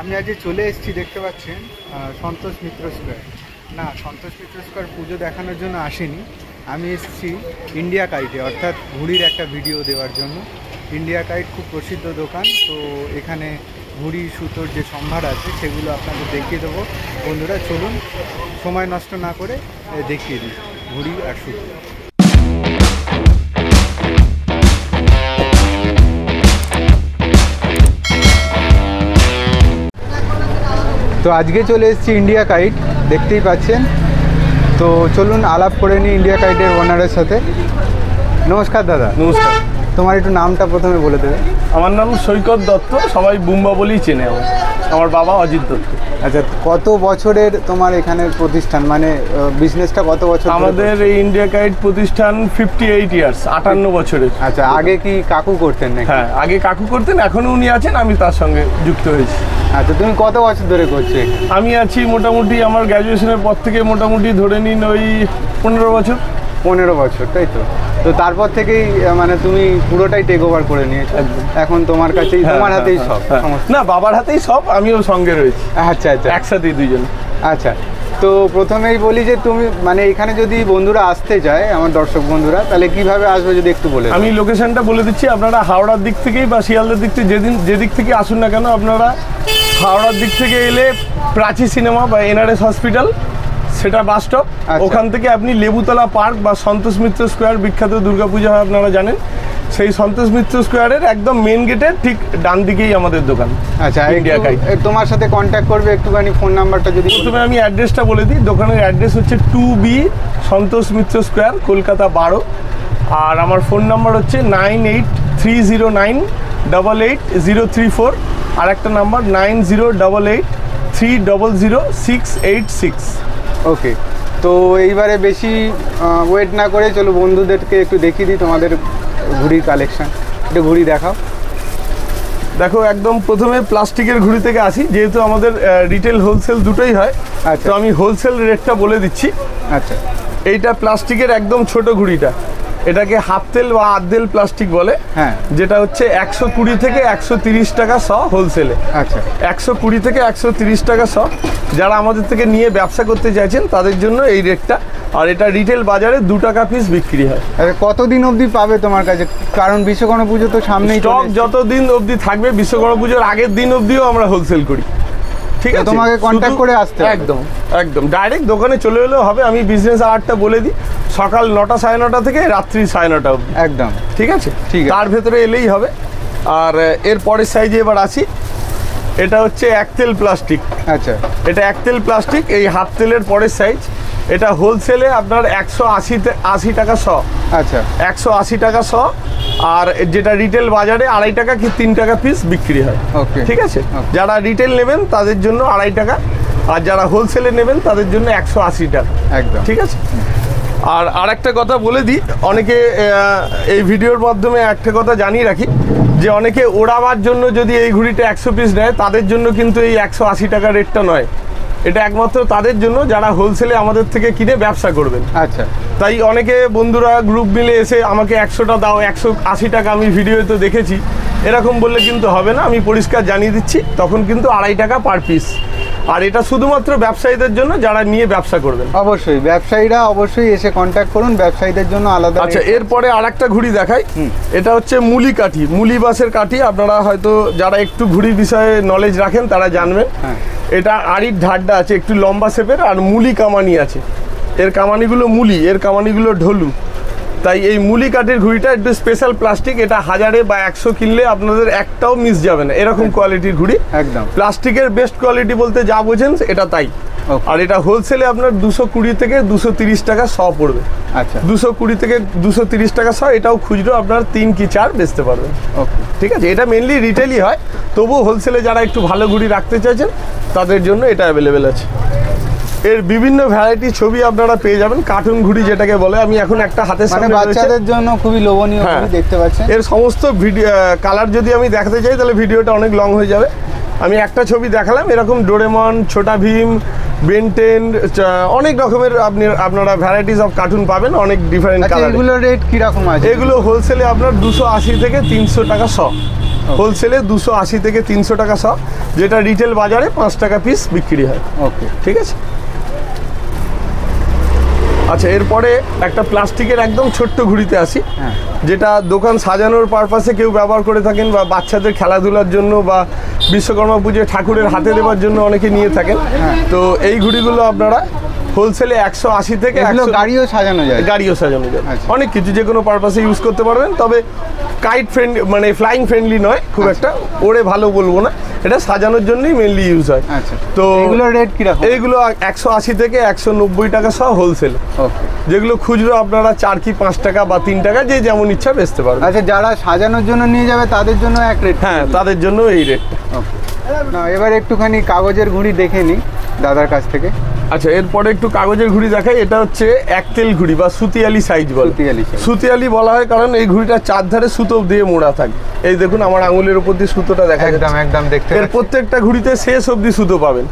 আমি আজকে চলে এসেছি, দেখতে পাচ্ছেন সন্তোষ মিত্র স্কোয়ার। না, সন্তোষ মিত্র স্কোয়ার পুজো দেখানোর জন্য আসিনি, আমি এসেছি ইন্ডিয়া কাইটে, অর্থাৎ ঘুড়ির একটা ভিডিও দেওয়ার জন্য। ইন্ডিয়া কাইট খুব প্রসিদ্ধ দোকান, তো এখানে ঘুড়ি সুতোর যে সম্ভার আছে সেগুলো আপনাদের দেখিয়ে দেবো। বন্ধুরা চলুন, সময় নষ্ট না করে দেখিয়ে দিই ঘুড়ি আর সুতো। তো আজকে চলে এসেছি ইন্ডিয়া কাইট, দেখতেই পাচ্ছেন। তো চলুন আলাপ করে নিই ইন্ডিয়া কাইটের ওনারের সাথে। নমস্কার দাদা। নমস্কার। তোমার একটু নামটা প্রথমে বলে দেবে। আমার নাম সৈকত দত্ত, সবাই বুম্বা বলেই চেনে। আমার বাবা অজিত দত্ত। আচ্ছা, কত বছরের তোমার এখানের প্রতিষ্ঠান, মানে বিজনেসটা কত বছর? আমাদের এই ইন্ডিয়া কাইট প্রতিষ্ঠান 58 ইয়ার্স, 58 বছরের। আচ্ছা, আগে কি কাকু করতেন নাকি? হ্যাঁ, আগে কাকু করতেন, এখনও উনি আছেন, আমি তার সঙ্গে যুক্ত হয়েছি। আচ্ছা, তুমি কত বছর ধরে করছো? আমি আছি মোটামুটি, আমার গ্র্যাজুয়েশনের পর থেকে মোটামুটি ধরে নিন ওই 15 বছর। 15 বছর, তাই তো? তো তারপর থেকেই মানে তুমি পুরোটাই টেক ওভার করে নিয়েছো, এখন তোমার কাছেই, তোমার হাতেই সব? না, বাবার হাতেই সব, আমিও সঙ্গে রয়েছি। আচ্ছা আচ্ছা, একসাথেই দুইজন। আচ্ছা, তো প্রথমেই বলি যে তুমি মানে এখানে যদি বন্ধুরা আসতে চায়, আমার দর্শক বন্ধুরা, তাহলে কিভাবে আসবে যদি একটু বলে। আমি লোকেশনটা বলে দিচ্ছি, আপনারা হাওড়ার দিক থেকেই বা শিয়ালদার দিক থেকে যেদিক থেকে আসুন না কেন, আপনারা হাওড়ার দিক থেকে এলে প্রাচী সিনেমা বা এনআরএস হসপিটাল, সেটা বাস স্টপ। ওখান থেকে আপনি লেবুতলা পার্ক বা সন্তোষ মিত্র স্কোয়ার, বিখ্যাত দুর্গাপূজা হয় আপনারা জানেন, সেই সন্তোষ মিত্র স্কোয়ারের একদম মেন গেটের ঠিক ডান দিকেই আমাদের দোকান। আচ্ছা, ইন্ডিয়া কাইট। তোমার সাথে কন্ট্যাক্ট করবে, একটুখানি ফোন নাম্বারটা যদি। প্রথমে আমি অ্যাড্রেসটা বলে দিই। দোকানের অ্যাড্রেস হচ্ছে 2B সন্তোষ মিত্র স্কোয়ার, কলকাতা 12। আর আমার ফোন নাম্বার হচ্ছে 9830988034। আর একটা নাম্বার 9088300686। ওকে, তো এইবারে বেশি ওয়েট না করে চলো বন্ধুদেরকে একটু দেখিয়ে দিই তোমাদের ঘুড়ির কালেকশন। একটু ঘুড়ি দেখাও। দেখো, একদম প্রথমে প্লাস্টিকের ঘুড়ি থেকে আসি, যেহেতু আমাদের রিটেল হোলসেল দুটোই হয়। আচ্ছা, তো আমি হোলসেল রেটটা বলে দিচ্ছি। আচ্ছা, এইটা প্লাস্টিকের একদম ছোট ঘুড়িটা, এটাকে হাফ তেল বা আধেল প্লাস্টিক বলে। হ্যাঁ, যেটা হচ্ছে 120 থেকে 130 টাকা শ হোলসেলে। আচ্ছা, 120 থেকে 130 টাকা শ। যারা আমাদের থেকে নিয়ে ব্যবসা করতে চাইছেন তাদের জন্য এই রেটটা। আর এটা রিটেল বাজারে 2 টাকা পিস বিক্রি হয়। কতদিন অবধি পাবে তোমার কাছে? কারণ বিশ্বকর্মা পুজো তো সামনেই, স্টক যতদিন অবধি থাকবে, বিশ্বকর্মা পুজোর আগের দিন অবধিও আমরা হোলসেল করি। ঠিক আছে, তোমাকে কন্ট্যাক্ট করে আসতে হবে। একদম একদম ডাইরেক্ট দোকানে চলে এলেও হবে। আমি বিজনেস আওয়ারটা বলে দিই, সকাল 9টা 9:30 থেকে রাত্রি 9:30 অবধি। একদম ঠিক আছে, ঠিক আছে, তার ভেতরে এলেই হবে। আর এর পরের সাইজে এবার আসি। এটা হচ্ছে এক তেল প্লাস্টিক। আচ্ছা, এটা এক তেল প্লাস্টিক, এই হাফ তেলের পরের সাইজ। এটা হোলসেলে আপনার 180 টাকা শ। আচ্ছা, 180 টাকা শ। আর যেটা রিটেল বাজারে 2.5 টাকা কি 3 টাকা পিস বিক্রি হয়। ওকে, ঠিক আছে। যারা রিটেল নেবেন তাদের জন্য 2.5 টাকা, আর যারা হোলসেলে নেবেন তাদের জন্য 180 টাকা। একদম ঠিক আছে। আর আরেকটা কথা বলে দিই, অনেকে এই ভিডিওর মাধ্যমে একটা কথা জানিয়ে রাখি, যে অনেকে ওড়াবার জন্য যদি এই ঘুড়িটা 100 পিস নেয়, তাদের জন্য কিন্তু এই 180 টাকা রেটটা নয়। এটা একমাত্র তাদের জন্য যারা হোলসেলে আমাদের থেকে কিনে ব্যবসা করবেন। আচ্ছা, তাই অনেকে বন্ধুরা গ্রুপ মিলে এসে আমাকে 100টা দাও, 180 টাকা আমি ভিডিওতে দেখেছি, এরকম বললে কিন্তু হবে না। আমি পরিষ্কার জানিয়ে দিচ্ছি, তখন কিন্তু 2.5 টাকা পার পিস। আর এটা শুধুমাত্র ব্যবসায়ীদের জন্য, যারা নিয়ে ব্যবসা করবেন। অবশ্যই ব্যবসায়ীরা অবশ্যই এসে কন্ট্যাক্ট করুন, ব্যবসায়ীদের জন্য আলাদা। আচ্ছা, এরপরে আরেকটা ঘুড়ি দেখাই। এটা হচ্ছে মুলি কাঠি, মুলি বাসের কাঠি। আপনারা হয়তো যারা একটু ঘুড়ির বিষয়ে নলেজ রাখেন তারা জানবেন। এটা আড়ির ধারটা আছে একটু লম্বা শেপের, আর মুলি কামানি আছে। এর কামানিগুলো মুলি, এর কামানিগুলো ঢোলু। তাই এই মুলি কাঠের ঘুড়িটা একটু স্পেশাল প্লাস্টিক। এটা 1000 বা 100 কিনলে আপনাদের একটাও মিস যাবে না, এরকম কোয়ালিটির ঘুড়ি। একদম প্লাস্টিকের বেস্ট কোয়ালিটি বলতে যা বোঝেন এটা তাই। আর এটা হোলসেলে আপনার 220 থেকে 230 টাকা শ পড়বে। আচ্ছা, 220 থেকে 230 টাকা শ। এটাও খুচরো আপনার 3 কি 4 বেচতে পারবেন। ওকে, ঠিক আছে। এটা মেনলি রিটেলই হয়, তবুও হোলসেলে যারা একটু ভালো ঘুড়ি রাখতে চাইছেন তাদের জন্য এটা অ্যাভেলেবেল আছে। এর বিভিন্ন ভ্যারাইটি ছবি আপনারা পেয়ে যাবেন, কার্টুন ঘুড়ি যেটাকে বলে। আমি এখন একটা হাতের সামনে বাচ্চাদের জন্য খুবই লোভনীয় ঘুড়ি দেখতে পাচ্ছেন। এর সমস্ত ভিডিও কালার যদি আমি দেখাতে চাই তাহলে ভিডিওটা অনেক লং হয়ে যাবে। আমি একটা ছবি দেখালাম, এরকম ডোরেমন, ছোটা ভীম, বেন 10, অনেক রকমের আপনারা ভ্যারাইটিস অফ কার্টুন পাবেন, অনেক ডিফারেন্ট কালার। এগুলোর রেট কি রকম আছে? এগুলো হোলসেলে আপনার 280 থেকে 300 টাকা শ। হোলসেলে 280 থেকে 300 টাকা সব, যেটা রিটেল বাজারে 5 টাকা পিস বিক্রি হয়। ওকে, ঠিক আছে। আচ্ছা, এরপরে একটা প্লাস্টিকের একদম ছোট্ট ঘুড়িতে আসি, যেটা দোকান সাজানোর পারপাসে কেউ ব্যবহার করে থাকেন, বা বাচ্চাদের খেলাধুলার জন্য, বা বিশ্বকর্মা পুজোয় ঠাকুরের হাতে দেওয়ার জন্য অনেকে নিয়ে থাকেন। তো এই ঘুড়িগুলো আপনারা হোলসেলে 180 থেকে গাড়িও সাজানো যায়, অনেক কিছু যে কোনো পারপাসে ইউজ করতে পারবেন। তবে কাইট ফ্রেন্ডলি, মানে ফ্লাইং ফ্রেন্ডলি নয় খুব একটা, ওড়ে ভালো বলবো না, এটা সাজানোর জন্যই মেনলি ইউজ হয়। তো এগুলোর রেট কিরকম? এইগুলো 180 থেকে 190 টাকা সহ হোলসেল। যেগুলো খুচরো আপনারা 4 কি 5 টাকা বা 3 টাকা যে যেমন ইচ্ছা বেচতে পারবেন। আচ্ছা, যারা সাজানোর জন্য নিয়ে যাবে তাদের জন্য এক রেট? হ্যাঁ, তাদের জন্য এই রেটটা। না, এবার একটুখানি কাগজের ঘুড়ি দেখে নিই দাদার কাছ থেকে। আচ্ছা, এরপরে একটু কাগজের ঘুড়ি দেখাই। এটা হচ্ছে একতেল ঘুড়ি বা সুতিয়ালি সাইজ বলে। সুতিয়ালি বলা হয় কারণ এই ঘুড়িটা চারধারে সুতো দিয়ে মোড়া থাকে। এই দেখুন আমার আঙুলের উপর দিয়ে সুতোটা দেখা যাচ্ছে, একদম দেখতে। এর প্রত্যেকটা ঘুড়িতে শেষ অবধি সুতো পাবেন।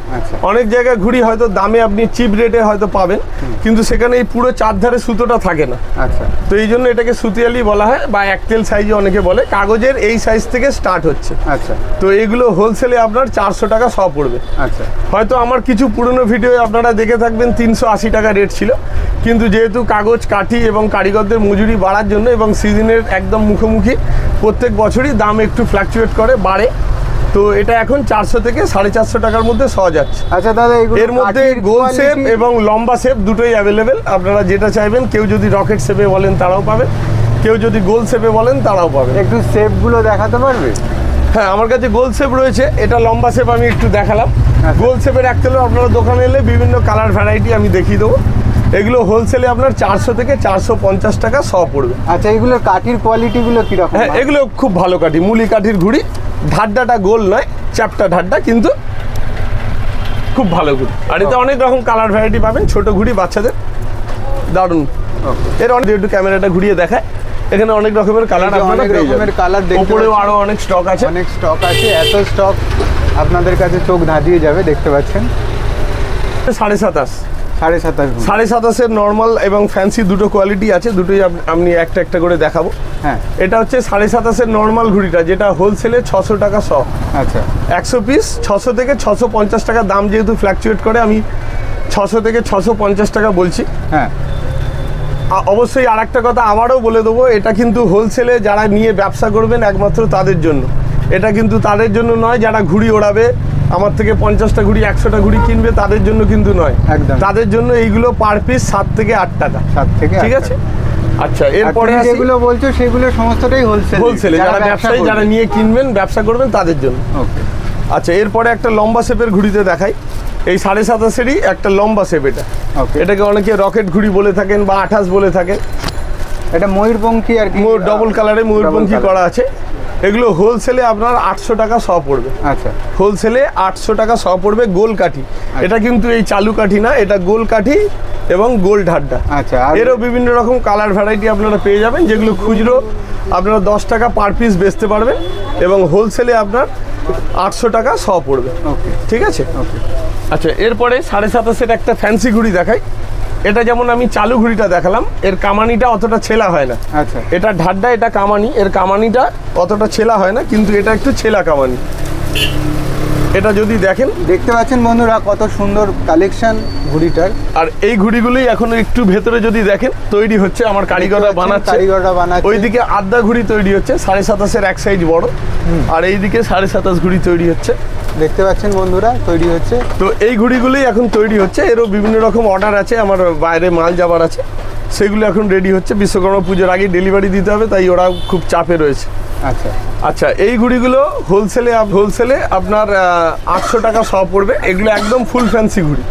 অনেক জায়গায় ঘুড়ি হয়তো দামে আপনি চিপ রেটে হয়তো পাবেন, কিন্তু সেখানে এই পুরো চারধারে সুতোটা থাকে না। আচ্ছা, তো এই জন্য এটাকে সুতিয়ালি বলা হয়, বা একতেল সাইজে অনেকে বলে। কাগজের এই সাইজ থেকে স্টার্ট হচ্ছে। আচ্ছা, তো এইগুলো হোলসেলে আপনার 400 টাকা সব পড়বে। আচ্ছা, হয়তো আমার কিছু পুরনো ভিডিও আপনারা দেখে থাকবেন 380 টাকা রেট ছিল, কিন্তু যেহেতু কাগজ, কাঠি এবং কারিগরদের মজুরি বাড়ার জন্য এবং সিজনের একদম মুখোমুখি প্রত্যেক বছরই দাম একটু ফ্ল্যাকচুয়েট করে, বাড়ে। তো এটা এখন 400 থেকে 450 টাকার মধ্যে সহজ যাচ্ছে। আচ্ছা দাদা, এর মধ্যে গোল শেপ এবং লম্বা শেপ দুটোই অ্যাভেলেবেল, আপনারা যেটা চাইবেন। কেউ যদি রকেট শেপে বলেন তারাও পাবেন, কেউ যদি গোল শেপে বলেন তারাও পাবেন। একটু শেপগুলো দেখাতে পারবে? হ্যাঁ, আমার কাছে গোল শেপ রয়েছে, এটা লম্বা শেপ আমি একটু দেখালাম। গোল শেপের একতেলেও আপনারা দোকানে এলে বিভিন্ন কালার ভ্যারাইটি আমি দেখিয়ে দেবো। এগুলো হোলসেলে আপনার 400 থেকে 450 টাকা সব পড়বে। আচ্ছা, এগুলোর কাঠির কোয়ালিটিগুলো কীরকম? হ্যাঁ, এগুলো খুব ভালো কাঠি, মুলি কাঠির ঘুড়ি। ঢাড্ডাটা গোল নয়, চ্যাপটা ঢাড্ডা, কিন্তু খুব ভালো ঘুড়ি। আর এতে অনেক রকম কালার ভ্যারাইটি পাবেন, ছোট ঘুড়ি বাচ্চাদের দারুণ। এর অনেক একটু ক্যামেরাটা ঘুরিয়ে দেখায়, এখানে অনেক রকমের কালার, অনেক রকমের কালার, উপরেও আরো অনেক স্টক আছে। এত স্টক আপনাদের কাছে চোখ ধাঁধিয়ে যাবে, দেখতে পাচ্ছেন। 27.5 নর্মাল এবং ফ্যান্সি দুটো কোয়ালিটি আছে, দুটোই আমি একটা একটা করে দেখাবো। হ্যাঁ, এটা হচ্ছে 27.5 নর্মাল ঘুড়িটা, যেটা হোলসেলে 600 টাকা সহ। আচ্ছা, 100 পিস 600 থেকে 650 টাকা দাম, যেহেতু ফ্ল্যাকচুয়েট করে আমি 600 থেকে 650 টাকা বলছি। হ্যাঁ, অবশ্যই আর একটা কথা আবারও বলে দেবো, এটা কিন্তু হোলসেলে যারা নিয়ে ব্যবসা করবেন একমাত্র তাদের জন্য। এটা কিন্তু তাদের জন্য নয় যারা ঘুড়ি ওড়াবে, আমার থেকে 50টা ঘুড়ি 100টা ঘুড়ি কিনবে, তাদের জন্য কিন্তু নয়। একদম, তাদের জন্য এইগুলো পার পিস 7 থেকে 8 টাকা। ঠিক আছে। আচ্ছা, এরপরে যেগুলো বলছো সেগুলো সমস্তটাই হোলসেলে যারা ব্যবসায়ী, যারা নিয়ে কিনবেন, ব্যবসা করবেন, তাদের জন্য। আচ্ছা, এরপরে একটা লম্বা শেপের ঘুড়িতে দেখাই। এই 27.5-এরই একটা লম্বা শেপ। এটাকে অনেকে রকেট ঘুড়ি বলে থাকেন বা 28 বলে থাকেন। এটা ময়ূরপঙ্খী আর কি, ডবল কালারে ময়ূরপঙ্খী করা আছে। এগুলো হোলসেলে আপনার 800 টাকা সহ পড়বে। আচ্ছা, হোলসেলে 800 টাকা সহ পড়বে। গোল কাঠি, এটা কিন্তু এই চালু কাঠি না, এটা গোল কাঠি এবং গোল ঢাড্ডা। আচ্ছা, এরও বিভিন্ন রকম কালার ভ্যারাইটি আপনারা পেয়ে যাবেন, যেগুলো খুচরো আপনারা 10 টাকা পার পিস বেচতে পারবেন, এবং হোলসেলে আপনার 800 টাকা সহ পড়বে। ঠিক আছে। আচ্ছা, এরপরে 27.5-এর একটা ফ্যান্সি ঘুড়ি দেখাই। এটা যেমন আমি চালু ঘুড়িটা দেখালাম, এর কামানিটা অতটা ছেলা হয় না। আচ্ছা, এটা ঢাড্ডা, এটা কামানি, এর কামানিটা অতটা ছেলা হয় না, কিন্তু এটা একটু ছেলা কামানি। এটা যদি দেখেন, দেখতে পাচ্ছেন বন্ধুরা কত সুন্দর কালেকশন ঘুড়িটার। আর এই ঘুড়িগুলোই এখন একটু ভেতরে যদি দেখেন তৈরি হচ্ছে, আমার কারিগররা বানাচ্ছে। ওইদিকে আদ্যা ঘুড়ি তৈরি হচ্ছে, 27.5-এর এক সাইজ বড়, আর এইদিকে 27.5 ঘুড়ি তৈরি হচ্ছে, দেখতে পাচ্ছেন বন্ধুরা তৈরি হচ্ছে। তো এই ঘুড়িগুলোই এখন তৈরি হচ্ছে। এরও বিভিন্ন রকম অর্ডার আছে, আমার বাইরে মাল যাবার আছে, সেগুলো এখন রেডি হচ্ছে। বিশ্বকর্মা পুজোর আগে ডেলিভারি দিতে হবে, তাই ওরা খুব চাপে রয়েছে। আচ্ছা, আচ্ছা, এই ঘুড়িগুলো হোলসেলে আপনার 800 টাকা সহ পড়বে। এগুলো একদম ফুল ফ্যান্সি ঘুড়ি।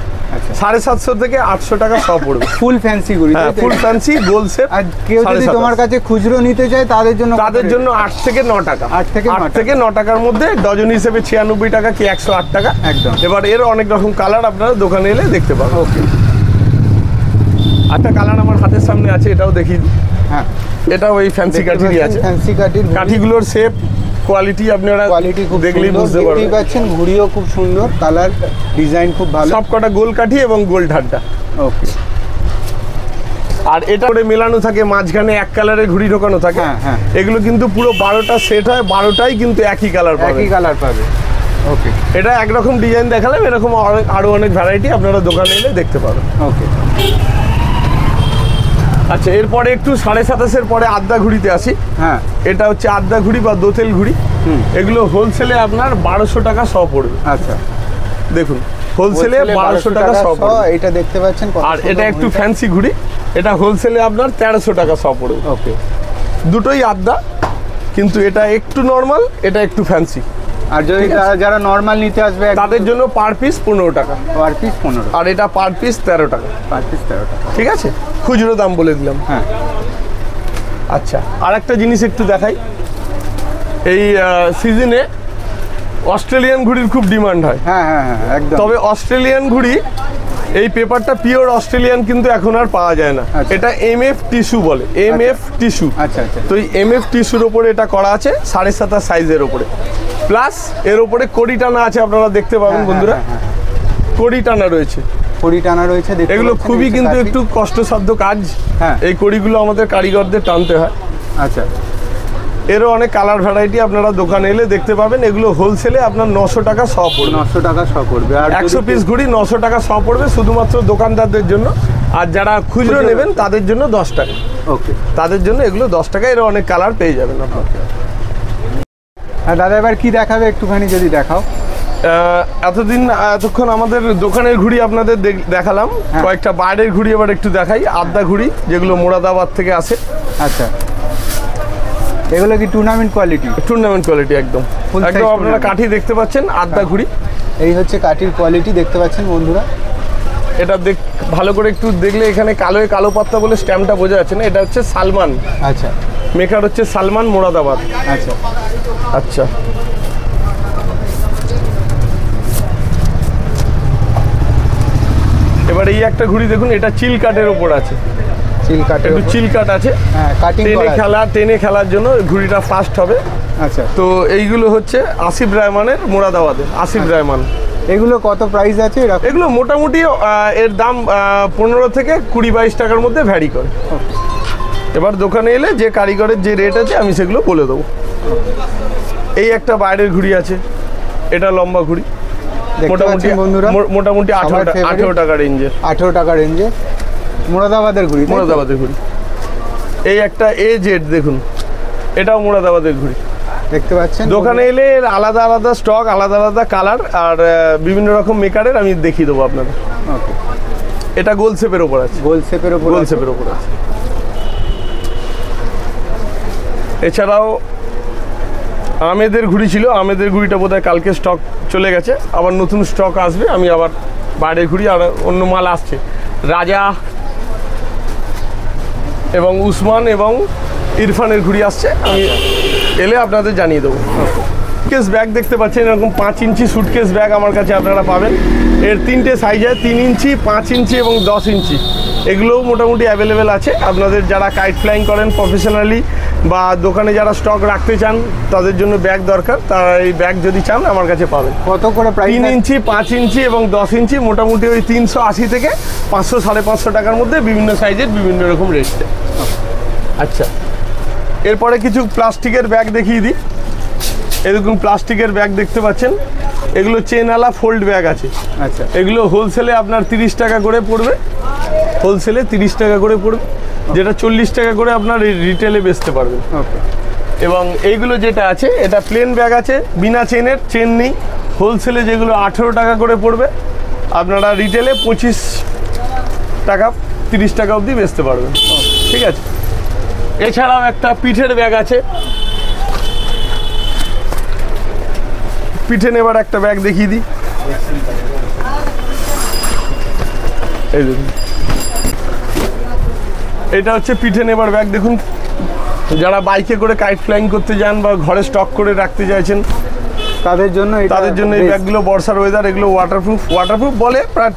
750 থেকে 800 টাকা সহ পড়বে। ফুল ফ্যান্সি ঘুড়ি, ফুল ফ্যান্সি গোল শেপ। আর কেউ যদি তোমার কাছে খুচরো নিতে চায় তাদের জন্য 8 থেকে 9 টাকা। 8 থেকে 9 টাকার মধ্যে ডজন হিসেবে 96 টাকা কি 108 টাকা। একদম। এবার এর অনেক রকম কালার আপনারা দোকানে এলে দেখতে পাবেন। ওকে, একটা কালার আমার হাতের সামনে আছে, এটাও দেখি। হ্যাঁ, এটাও এই ফ্যান্সি কাঠিরই আছে। ফ্যান্সি কাঠিগুলোর শেপ কোয়ালিটি আপনারা খুব দেখলেই বুঝতে পারছেন। ঘুড়িও খুব সুন্দর, কালার ডিজাইন খুব ভালো, সব কটা গোল কাঠি এবং গোল ঢাড্ডা। ওকে, আর এটা করে মেলানো থাকে, মাঝখানে এক কালারের ঘুড়ি ঢোকানো থাকে। হ্যাঁ। এগুলো কিন্তু পুরো 12টা সেট হয়, 12টাই কিন্তু একই কালার পাবে। ওকে, এটা একরকম ডিজাইন দেখালাম, এরকম আরো অনেক ভ্যারাইটি আপনারা দোকানে এলে দেখতে পাবেন। ওকে, আচ্ছা, এরপরে একটু 27.5-এর পরে আদ্যা ঘুড়িতে আসি। হ্যাঁ, এটা হচ্ছে আদ্যা ঘুড়ি বা দোতেল ঘুড়ি। এগুলো হোলসেলে আপনার 1200 টাকা শ পড়বে। আচ্ছা, দেখুন হোলসেলে 1200 টাকা শ পড়বে। এটা দেখতে পাচ্ছেন। আর এটা একটু ফ্যান্সি ঘুড়ি, এটা হোলসেলে আপনার 1300 টাকা শ পড়বে। ওকে, দুটোই আদ্যা, কিন্তু এটা একটু নর্মাল, এটা একটু ফ্যান্সি। আর যদি যারা নর্মাল নিতে আসবে তাদের জন্য পার পিস 15 টাকা। পার পিস 15, আর এটা পার পিস 13 টাকা। পার পিস 13 টাকা। ঠিক আছে, খুচরো দাম বলে দিলাম। হ্যাঁ, আচ্ছা, আর একটা জিনিস একটু দেখাই। এই সিজনে অস্ট্রেলিয়ান ঘুড়ির খুব ডিমান্ড হয়। হ্যাঁ, একদম। তবে অস্ট্রেলিয়ান ঘুড়ি এই পেপারটা পিওর অস্ট্রেলিয়ান কিন্তু এখন আর পাওয়া যায় না। এটা MF টিস্যু বলে, MF টিস্যু। আচ্ছা। তো এই MF টিস্যুর ওপরে এটা করা আছে 7.5 সাইজের ওপরে, প্লাস এর ওপরে কড়ি টানা আছে, আপনারা দেখতে পাবেন বন্ধুরা। কড়ি টানা রয়েছে, কড়ি টানা রয়েছে। এগুলো খুবই কিন্তু একটু কষ্টসাধ্য কাজ। হ্যাঁ, এই কড়িগুলো আমাদের কারিগরদের টানতে হয়। আচ্ছা, এরও অনেক কালার ভ্যারাইটি আপনারা দোকানে এলে দেখতে পাবেন। এগুলো হোলসেলে আপনার 900 টাকা শ পড়বে। 900 টাকা শ পড়বে। আর 100 পিস ঘুড়ি 900 টাকা শ পড়বে শুধুমাত্র দোকানদারদের জন্য। আর যারা খুচরো নেবেন তাদের জন্য 10 টাকা। ওকে, তাদের জন্য এগুলো 10 টাকা। এরও অনেক কালার পেয়ে যাবেন আপনারা। আর দাদা এবার কি দেখাবে একটুখানি যদি দেখাও। এতক্ষণ আমাদের দোকানের ঘুড়ি আপনাদের দেখালাম, কয়েকটা বাইরের ঘুড়ি এবার একটু দেখাই। আদ্যা ঘুড়ি, যেগুলো মোরাদাবাদ থেকে আসে। আচ্ছা, এগুলো কি টুর্নামেন্ট কোয়ালিটি? টুর্নামেন্ট কোয়ালিটি একদম। আপনারা কাঠি দেখতে পাচ্ছেন, আদ্যা ঘুড়ি। এই হচ্ছে কাঠির কোয়ালিটি, দেখতে পাচ্ছেন বন্ধুরা। এটা ভালো করে একটু দেখলে এখানে কালো পাত্তা বলে স্ট্যাম্পটা বোঝা যাচ্ছে না। এটা হচ্ছে সালমান। আচ্ছা, মেকার হচ্ছে সালমান, মোরাদাবাদ। আচ্ছা, আচ্ছা, এবার এই একটা ঘুড়ি দেখুন, এটা চিল কাটের ওপর আছে। চিল কাট, একটু চিল কাট আছে। হ্যাঁ, কাটিং টেনে খেলার জন্য ঘুড়িটা ফাস্ট হবে। আচ্ছা, তো এইগুলো হচ্ছে আসিফ রায়মানের, মোরাদাবাদের আসিফ রায়মান। এগুলো কত প্রাইস আছে? এগুলো মোটামুটি এর দাম 15 থেকে 20-22 টাকার মধ্যে ভ্যারি করে। এবার দোকানে এলে যে কারিগরের যে রেট আছে আমি সেগুলো বলে দেবো। এই একটা বাইরের ঘুড়ি আছে, এটা লম্বা ঘুড়ি, মোটামুটি 18 টাকা রেঞ্জের। 18 টাকা রেঞ্জে মোরাদাবাদের ঘুড়ি। এই একটা AZ দেখুন, এটাও মোরাদাবাদের ঘুড়ি। দেখতে পাচ্ছেন দোকানে এলে আলাদা আলাদা স্টক, আলাদা আলাদা কালার আর বিভিন্ন রকম মেকারের আমি দেখিয়ে দেবো আপনাদের। এটা গোল শেপের ওপর আছে। গোল শেপের ওপর আছে। এছাড়াও আমেদের ঘুড়ি ছিল, আমেদের ঘুড়িটা বোধহয় কালকে স্টক চলে গেছে, আবার নতুন স্টক আসবে। আমি আবার বাইরের ঘুড়ি আর অন্য মাল আসছে, রাজা এবং উসমান এবং ইরফানের ঘুড়ি আসছে, আমি এলে আপনাদের জানিয়ে দেবো। সুটকেস ব্যাগ দেখতে পাচ্ছেন, এরকম 5 ইঞ্চি সুটকেস ব্যাগ আমার কাছে আপনারা পাবেন। এর 3টে সাইজ হয়, 3 ইঞ্চি, 5 ইঞ্চি এবং 10 ইঞ্চি। এগুলোও মোটামুটি অ্যাভেলেবেল আছে। আপনাদের যারা কাইট ফ্লাইং করেন প্রফেশনালি বা দোকানে যারা স্টক রাখতে চান তাদের জন্য ব্যাগ দরকার, তারা এই ব্যাগ যদি চান আমার কাছে পাবেন। কত করে প্রাইস? 3 ইঞ্চি, 5 ইঞ্চি এবং 10 ইঞ্চি, মোটামুটি ওই 380 থেকে 500-550 টাকার মধ্যে বিভিন্ন সাইজের বিভিন্ন রকম রেটে। আচ্ছা, এরপরে কিছু প্লাস্টিকের ব্যাগ দেখিয়ে দিই। এরকম প্লাস্টিকের ব্যাগ দেখতে পাচ্ছেন, এগুলো চেনওয়ালা ফোল্ড ব্যাগ আছে। আচ্ছা, এগুলো হোলসেলে আপনার 30 টাকা করে পড়বে, হোলসেলে 30 টাকা করে পড়বে, যেটা 40 টাকা করে আপনার রিটেলে বেচতে পারবেন। এবং এইগুলো যেটা আছে এটা প্লেন ব্যাগ আছে, বিনা চেনের, চেন নেই। হোলসেলে যেগুলো 18 টাকা করে পড়বে, আপনারা রিটেলে 25 টাকা 30 টাকা অবধি বেচতে পারবেন। ঠিক আছে, এছাড়াও একটা পিঠের ব্যাগ আছে। পিঠে নেবার একটা ব্যাগ দেখিয়ে দিই। এই দেখুন, এটা হচ্ছে পিঠে নেবার ব্যাগ। দেখুন, যারা বাইকে করে কাইট ফ্লাইং করতে যান বা ঘরে স্টক করে রাখতে চাইছেন তাদের জন্য এই ব্যাগগুলো, বর্ষার ওয়েদার, এগুলো ওয়াটারপ্রুফ বলে, প্রায়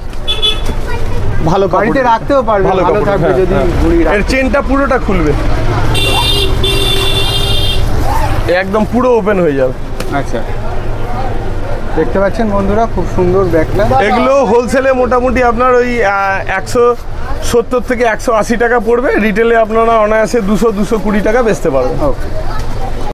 ভালো বাড়িতে রাখতেও পারবে, ভালো থাকবে যদি ঘুড়ি রাখেন। এর চেনটা পুরোটা খুলবে, একদম পুরো ওপেন হয়ে যাবে। আচ্ছা, দেখতে পাচ্ছেন বন্ধুরা, খুব সুন্দর ব্যাগটা। এগুলো হোলসেলে মোটামুটি আপনার ওই 100 70 থেকে 180 টাকা পড়বে, রিটেলে আপনারা অনায়াসে 200-220 টাকা বেচতে পারবেন। ওকে।